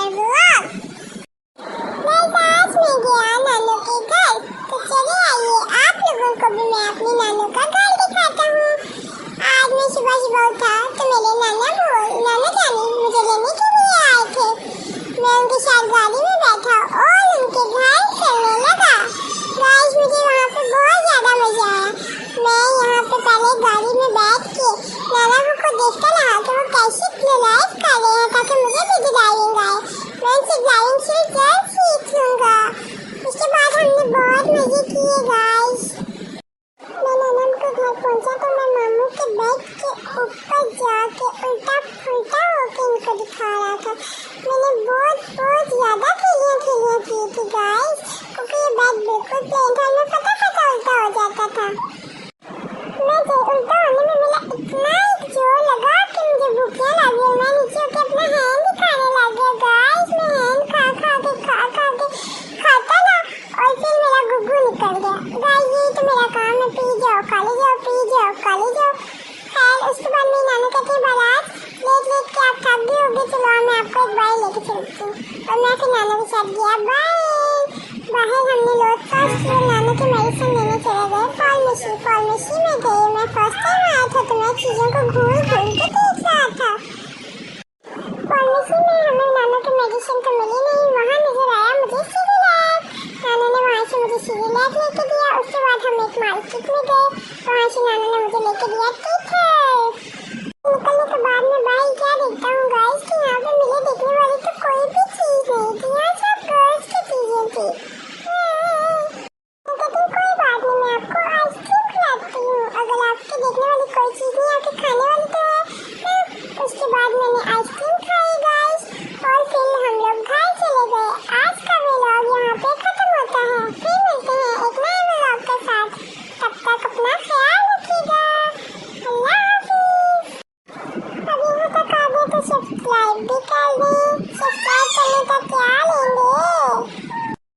Vlog. मैं आज मैं गया नानू के घर, तो चले आइए आप लोगों को भी मैं अपनी नानू का घर दिखाता हूँ। आज मैं सुबह सुबह उठा तो मेरे नाना जानी मुझे लेने के लिए आए थे। मैं उनके साथ गाड़ी में बैठा और उनके घर चलने लगा। गाइस मुझे वहाँ पे बहुत ज़्यादा मज़ा आया। मैं यहाँ पे पहले गाड़ी में बैठ के नाना को देखता रहा कि वो कैसे ड्राइव कर रहे हैं ताकि मुझे भी ड्राइविंग आए। मैं उनसे ड्राइविंग से जल्द सीख लूँगा। उसके बाद हमने बहुत मज़े किए गाइस। मैं नाना के घर पहुँचा तो मैं मामू के बेड के ऊपर जाके उल्टा पुल्टा होके इनको दिखा रहा था। मैंने बहुत ज़्यादा खेलियाँ की थी गाइस, क्योंकि ये बेड बिल्कुल प्लेन था, मैं फटाफट उल्टा हो जाता था। मैं उल्टा होने में मेरा इतना जोर लगा कि मुझे भूखियाँ लगी और मैं नीचे होकर अपना हैंड खाने लग गया गाइस। मैं हैंड खा के खाता ना और फिर मेरा गुग्गू निकल गया। गाइस यही तो मेरा काम है, पी जाओ खाली जाओ, पी जाओ खाली जाओ। खैर उसके बाद मेरी नानी कहती है बारात लेट के आप थक गए होगे, चलो मैं आपको एक बार लेके चलती हूँ। और मैं फिर नाना के साथ गया बाय। बाहर हमने लोग फर्स्ट नाना के मेडिसिन लेने चले गए। फार्मेसी में गए। मैं फर्स्ट टाइम आया था तो मैं चीज़ों को घूम के देख रहा था। फार्मेसी में हमें नाना के मेडिसिन तो मिली नहीं, वहाँ नजर आया मुझे सिगरेट। नाना ने वहाँ से मुझे सिगरेट लेके दिया। उसके बाद हम एक मार्केट में गए, वहाँ से नाना ने मुझे लेके दिया टीथर। निकलने के बाद में भाई क्या देखता हूँ गाइस कि यहाँ पे मुझे देखने वाली तो कोई भी चीज़ नहीं थी, यहाँ सब गर्ल्स की चीज़ें थी। कोई बात नहीं, मैं आपको आइसक्रीम खिलाती हूँ, अगर आपके देखने वाली कोई चीज़ नहीं आपके खाने वाली तो है। उसके बाद मैंने आइसक्रीम खाई गाइस और फिर हम लोग घर चले गए। आज का व्लॉग यहाँ पे खत्म होता है, फिर मिलते हैं एक नए व्लॉग के साथ। तब तक अपना ख्याल रखिएगा। अल्लाह हाफिज़। अब यहाँ तक आ गए तो सब्सक्राइब भी कर दें। सब्सक्राइब करने का क्या लेंगे।